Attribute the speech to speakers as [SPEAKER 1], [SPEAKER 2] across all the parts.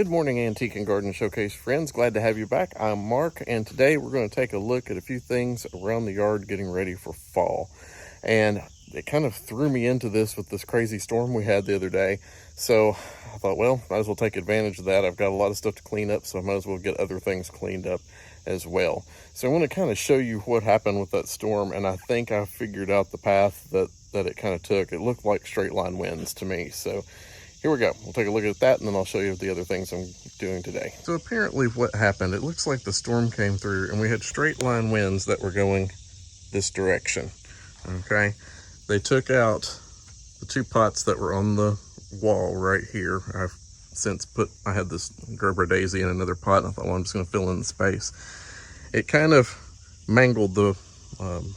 [SPEAKER 1] Good morning, Antique and Garden Showcase friends. Glad to have you back. I'm Mark, and today we're going to take a look at a few things around the yard getting ready for fall. And it kind of threw me into this with this crazy storm we had the other day. So I thought, well, might as well take advantage of that. I've got a lot of stuff to clean up, so I might as well get other things cleaned up as well. So I want to kind of show you what happened with that storm, and I think I figured out the path that it kind of took. It looked like straight line winds to me. So here we go. We'll take a look at that, and then I'll show you the other things I'm doing today. So apparently what happened, it looks like the storm came through and we had straight line winds that were going this direction, okay? They took out the two pots that were on the wall right here. I've since I had this Gerber daisy in another pot, and I thought, well, I'm just gonna fill in the space. It kind of mangled the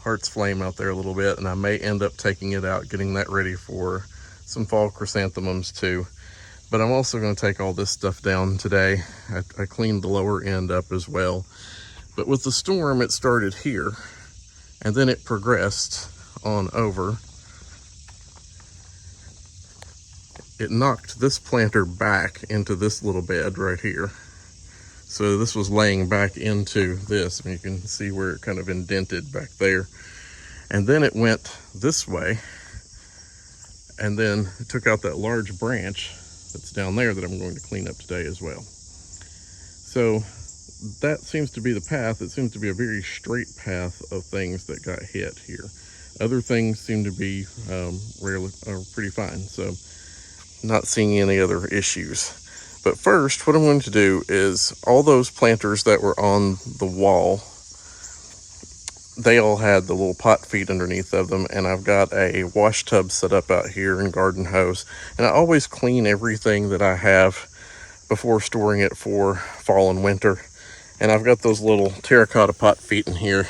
[SPEAKER 1] heart's flame out there a little bit, and I may end up taking it out, getting that ready for some fall chrysanthemums too. But I'm also going to take all this stuff down today. I cleaned the lower end up as well. But with the storm, it started here, and then it progressed on over. It knocked this planter back into this little bed right here. So this was laying back into this, and you can see where it kind of indented back there. And then it went this way, and then it took out that large branch that's down there that I'm going to clean up today as well. So that seems to be the path. It seems to be a very straight path of things that got hit here. Other things seem to be pretty fine, so not seeing any other issues. But first, what I'm going to do is all those planters that were on the wall, they all had the little pot feet underneath of them, and I've got a wash tub set up out here and garden hose, and I always clean everything that I have before storing it for fall and winter. And I've got those little terracotta pot feet in here.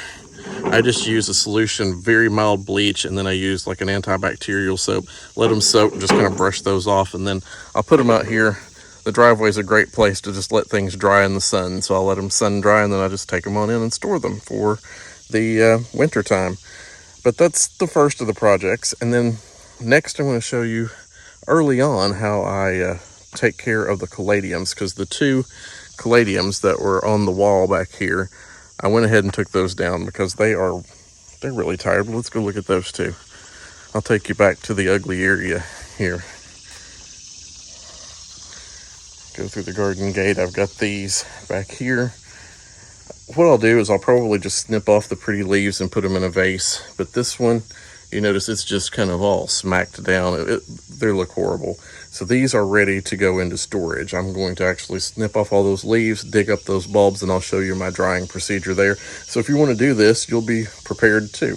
[SPEAKER 1] I just use a solution, very mild bleach, and then I use like an antibacterial soap, let them soak, just kind of brush those off, and then I'll put them out here. The driveway is a great place to just let things dry in the sun, so I'll let them sun dry, and then I just take them on in and store them for the winter time. But that's the first of the projects. And then next I'm going to show you early on how I take care of the caladiums, because the two caladiums that were on the wall back here, I went ahead and took those down because they're really tired. But let's go look at those two. I'll take you back to the ugly area here. Go through the garden gate. I've got these back here. What I'll do is I'll probably just snip off the pretty leaves and put them in a vase. But this one, you notice it's just kind of all smacked down. They look horrible. So these are ready to go into storage. I'm going to actually snip off all those leaves, dig up those bulbs, and I'll show you my drying procedure there. So if you want to do this, you'll be prepared too.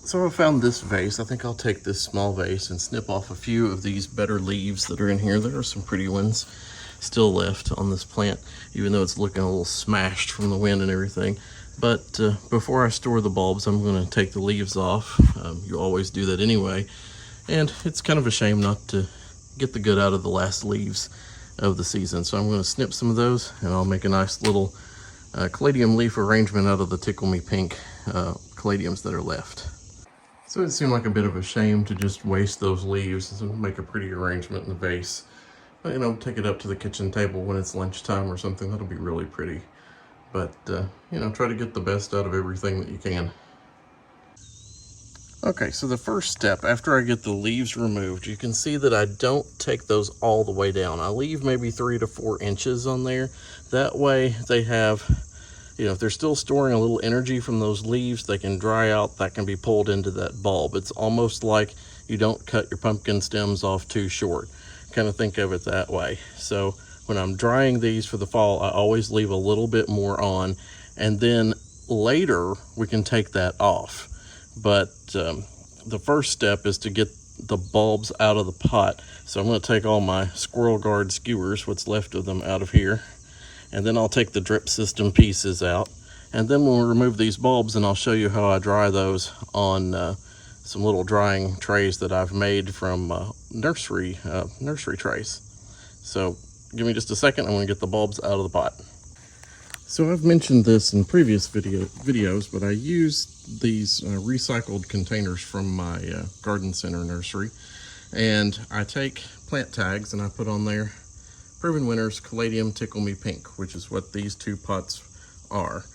[SPEAKER 1] So I found this vase. I think I'll take this small vase and snip off a few of these better leaves that are in here. There are some pretty ones still left on this plant, even though it's looking a little smashed from the wind and everything. But before I store the bulbs, I'm going to take the leaves off. You always do that anyway. And it's kind of a shame not to get the good out of the last leaves of the season. So I'm going to snip some of those, and I'll make a nice little caladium leaf arrangement out of the Tickle Me Pink caladiums that are left. So it seemed like a bit of a shame to just waste those leaves and make a pretty arrangement in the vase. But, you know, take it up to the kitchen table when it's lunchtime or something. That'll be really pretty. But, you know, try to get the best out of everything that you can. Okay, so the first step, after I get the leaves removed, you can see that I don't take those all the way down. I leave maybe 3 to 4 inches on there. That way they have, you know, if they're still storing a little energy from those leaves, they can dry out. That can be pulled into that bulb. It's almost like you don't cut your pumpkin stems off too short. Kind of think of it that way. So when I'm drying these for the fall, I always leave a little bit more on, and then later we can take that off. But the first step is to get the bulbs out of the pot. So I'm going to take all my squirrel guard skewers, what's left of them, out of here, and then I'll take the drip system pieces out, and then we'll remove these bulbs, and I'll show you how I dry those on some little drying trays that I've made from nursery trays. So give me just a second. I'm going to get the bulbs out of the pot. So I've mentioned this in previous videos, but I use these recycled containers from my garden center nursery, and I take plant tags and I put on there Proven winners, Caladium, Tickle Me Pink, which is what these two pots are.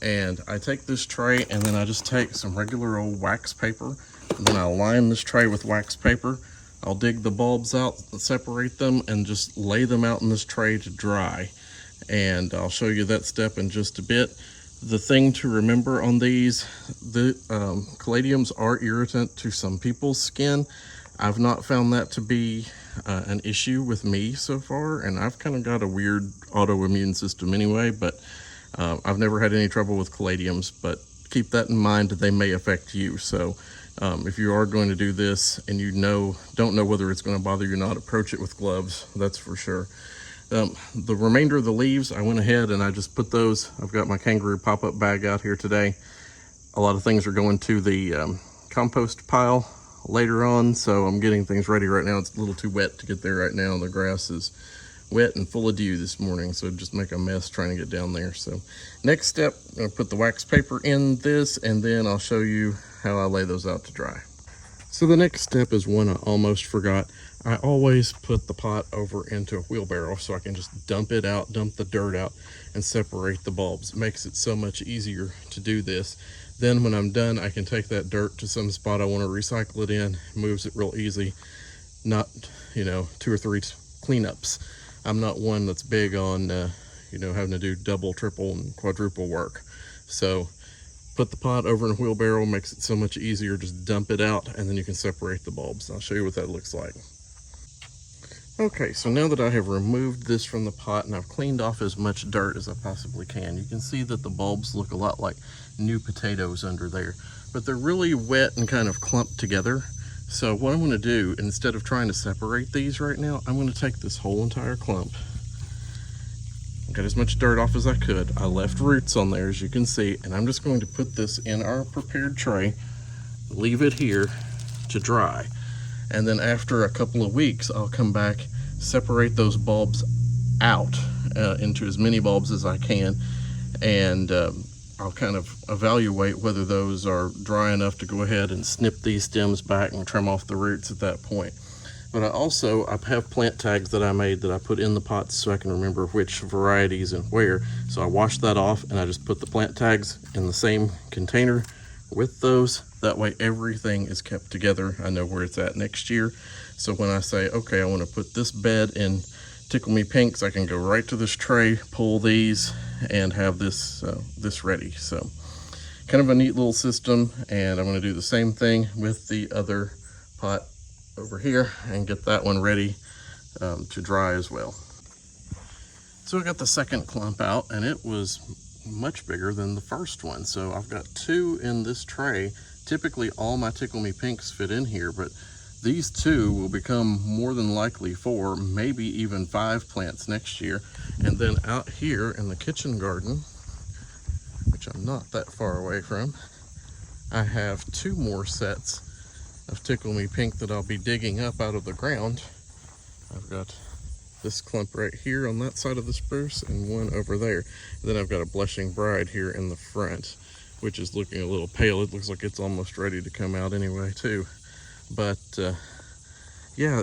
[SPEAKER 1] And I take this tray and then I just take some regular old wax paper, and then I line this tray with wax paper. I'll dig the bulbs out, separate them, and just lay them out in this tray to dry. And I'll show you that step in just a bit. The thing to remember on these, the caladiums are irritant to some people's skin. I've not found that to be an issue with me so far, and I've kind of got a weird autoimmune system anyway, but I've never had any trouble with caladiums, but keep that in mind, they may affect you. So if you are going to do this and you don't know whether it's going to bother you or not, approach it with gloves, that's for sure. The remainder of the leaves, I went ahead and I just put those. I've got my kangaroo pop-up bag out here today. A lot of things are going to the compost pile later on, so I'm getting things ready right now. It's a little too wet to get there right now. The grass is wet and full of dew this morning, so just make a mess trying to get down there. So next step, I'm going to put the wax paper in this, and then I'll show you how I lay those out to dry. So the next step is one I almost forgot. I always put the pot over into a wheelbarrow so I can just dump it out, dump the dirt out, and separate the bulbs. It makes it so much easier to do this. Then when I'm done, I can take that dirt to some spot I want to recycle it in. Moves it real easy. Not, 2 or 3 cleanups. I'm not one that's big on, having to do double, triple, and quadruple work. So put the pot over in a wheelbarrow, makes it so much easier. Just dump it out, and then you can separate the bulbs. I'll show you what that looks like. Okay, so now that I have removed this from the pot and I've cleaned off as much dirt as I possibly can, you can see that the bulbs look a lot like new potatoes under there, but they're really wet and kind of clumped together. So what I'm going to do, instead of trying to separate these right now, I'm going to take this whole entire clump. I got as much dirt off as I could. I left roots on there, as you can see, and I'm just going to put this in our prepared tray, leave it here to dry. And then after a couple of weeks, I'll come back, separate those bulbs out into as many bulbs as I can, and I'll kind of evaluate whether those are dry enough to go ahead and snip these stems back and trim off the roots at that point. But I have plant tags that I made that I put in the pots so I can remember which varieties and where. So I washed that off and I just put the plant tags in the same container with those. That way everything is kept together. I know where it's at next year. So when I say, okay, I want to put this bed in Tickle Me Pinks, I can go right to this tray, pull these, and have this ready. So kind of a neat little system, and I'm going to do the same thing with the other pot over here and get that one ready to dry as well. So I got the second clump out, and it was much bigger than the first one. So I've got 2 in this tray. Typically all my Tickle Me Pinks fit in here, but these 2 will become more than likely 4, maybe even 5 plants next year. And then out here in the kitchen garden, which I'm not that far away from, I have 2 more sets of Tickle Me Pink that I'll be digging up out of the ground. I've got this clump right here on that side of the spruce and one over there. And then I've got a Blushing Bride here in the front, which is looking a little pale. It looks like it's almost ready to come out anyway too. But yeah,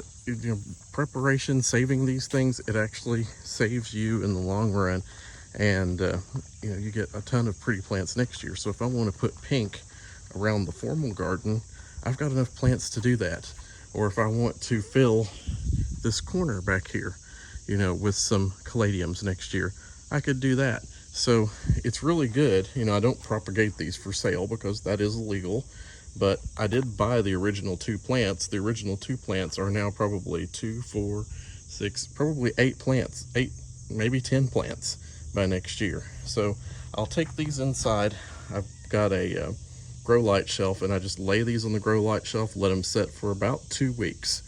[SPEAKER 1] preparation, saving these things, it actually saves you in the long run. And you get a ton of pretty plants next year. So if I want to put pink around the formal garden, I've got enough plants to do that. Or if I want to fill this corner back here, with some caladiums next year, I could do that. So it's really good. I don't propagate these for sale because that is illegal, but I did buy the original 2 plants. The original 2 plants are now probably 2, 4, 6, probably 8 plants, 8, maybe 10 plants by next year. So I'll take these inside. I've got a grow light shelf, and I just lay these on the grow light shelf, let them set for about 2 weeks,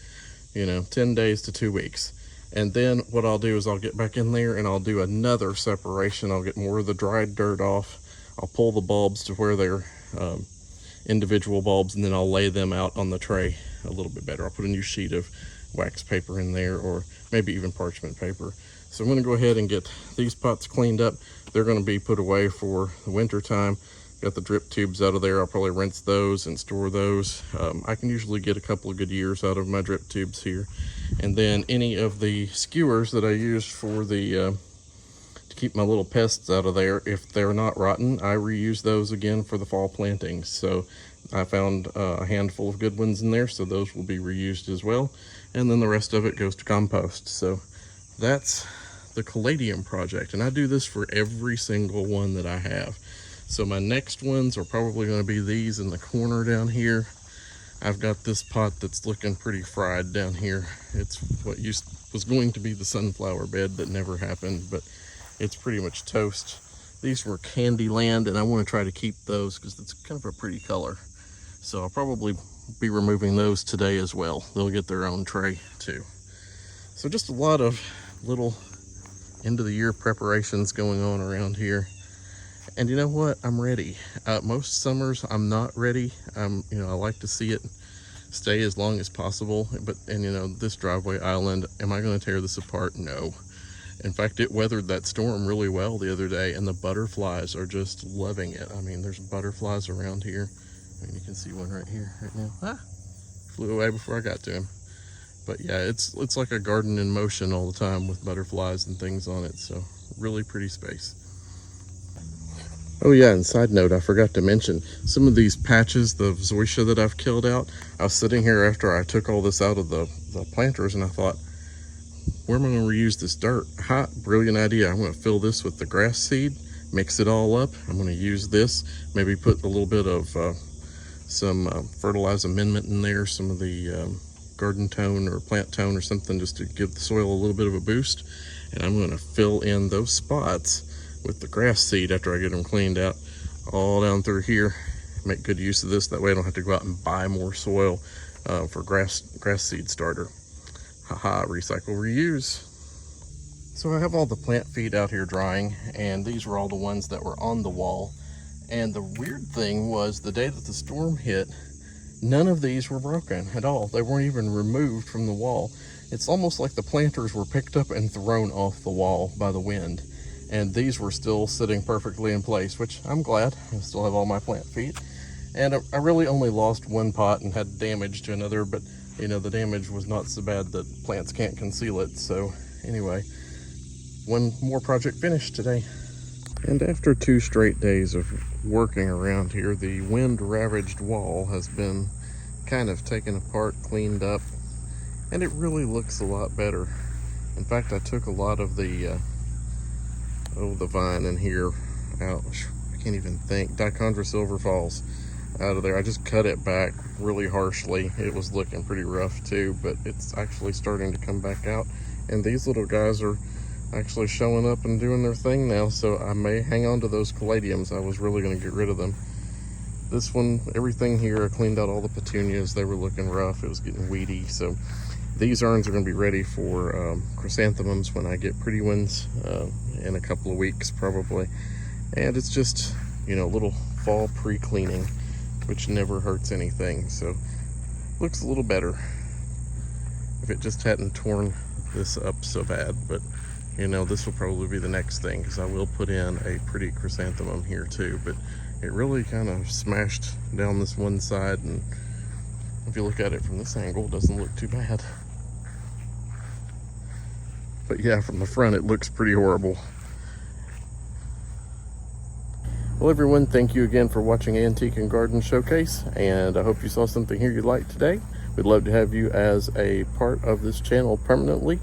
[SPEAKER 1] 10 days to 2 weeks. And then what I'll do is I'll get back in there and I'll do another separation. I'll get more of the dried dirt off. I'll pull the bulbs to where they're individual bulbs, and then I'll lay them out on the tray a little bit better. I'll put a new sheet of wax paper in there, or maybe even parchment paper. So I'm going to go ahead and get these pots cleaned up. They're going to be put away for the winter time. Got the drip tubes out of there. I'll probably rinse those and store those. I can usually get a couple of good years out of my drip tubes here. And then any of the skewers that I use for the to keep my little pests out of there, if they're not rotten, I reuse those again for the fall plantings. So I found a handful of good ones in there, so those will be reused as well. And then the rest of it goes to compost. So that's the Caladium project, and I do this for every single one that I have. So my next ones are probably going to be these in the corner down here. I've got this pot that's looking pretty fried down here. It's what was going to be the sunflower bed that never happened, but it's pretty much toast. These were Candyland, and I want to try to keep those because it's kind of a pretty color. So I'll probably be removing those today as well. They'll get their own tray too. So just a lot of little end of the year preparations going on around here. And you know what? I'm ready. Most summers I'm not ready. I like to see it stay as long as possible. And this driveway island, am I going to tear this apart? No. In fact, it weathered that storm really well the other day, and the butterflies are just loving it. I mean, there's butterflies around here. I mean, you can see one right here, right now. Ah, flew away before I got to him. But yeah, it's like a garden in motion all the time with butterflies and things on it. So really pretty space. Oh yeah, and side note, I forgot to mention some of these patches, the zoysia that I've killed out. I was sitting here after I took all this out of the planters, and I thought, where am I going to reuse this dirt? Ha, brilliant idea. I'm going to fill this with the grass seed, mix it all up. I'm going to use this, maybe put a little bit of some fertilize amendment in there, some of the garden tone or plant tone or something, just to give the soil a little bit of a boost. And I'm going to fill in those spots with the grass seed after I get them cleaned out, all down through here. Make good use of this, that way I don't have to go out and buy more soil for grass seed starter. Haha, recycle, reuse. So I have all the plant feed out here drying, and these were all the ones that were on the wall. And the weird thing was, the day that the storm hit, none of these were broken at all. They weren't even removed from the wall. It's almost like the planters were picked up and thrown off the wall by the wind. And these were still sitting perfectly in place, which I'm glad. I still have all my plant feed. And I really only lost one pot and had damage to another, but the damage was not so bad that plants can't conceal it. So anyway, one more project finished today. And after 2 straight days of working around here, the wind-ravaged wall has been kind of taken apart, cleaned up, and it really looks a lot better. In fact, I took a lot of the vine in here out. I can't even think. Dichondra silver falls out of there. I just cut it back really harshly. It was looking pretty rough too, but it's actually starting to come back out. And these little guys are actually showing up and doing their thing now, so I may hang on to those caladiums. I was really going to get rid of them. This one, everything here, I cleaned out all the petunias. They were looking rough. It was getting weedy. So these urns are going to be ready for chrysanthemums when I get pretty ones in a couple of weeks probably. And it's just, a little fall pre-cleaning, which never hurts anything. So looks a little better if it just hadn't torn this up so bad. But this will probably be the next thing, because I will put in a pretty chrysanthemum here too. But it really kind of smashed down this one side, and if you look at it from this angle, it doesn't look too bad. But yeah, from the front it looks pretty horrible. Well everyone, thank you again for watching Antique and Garden Showcase, and I hope you saw something here you liked today. We'd love to have you as a part of this channel permanently.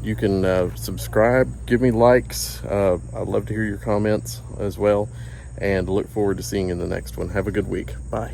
[SPEAKER 1] You can subscribe, give me likes. I'd love to hear your comments as well, and look forward to seeing you in the next one. Have a good week. Bye.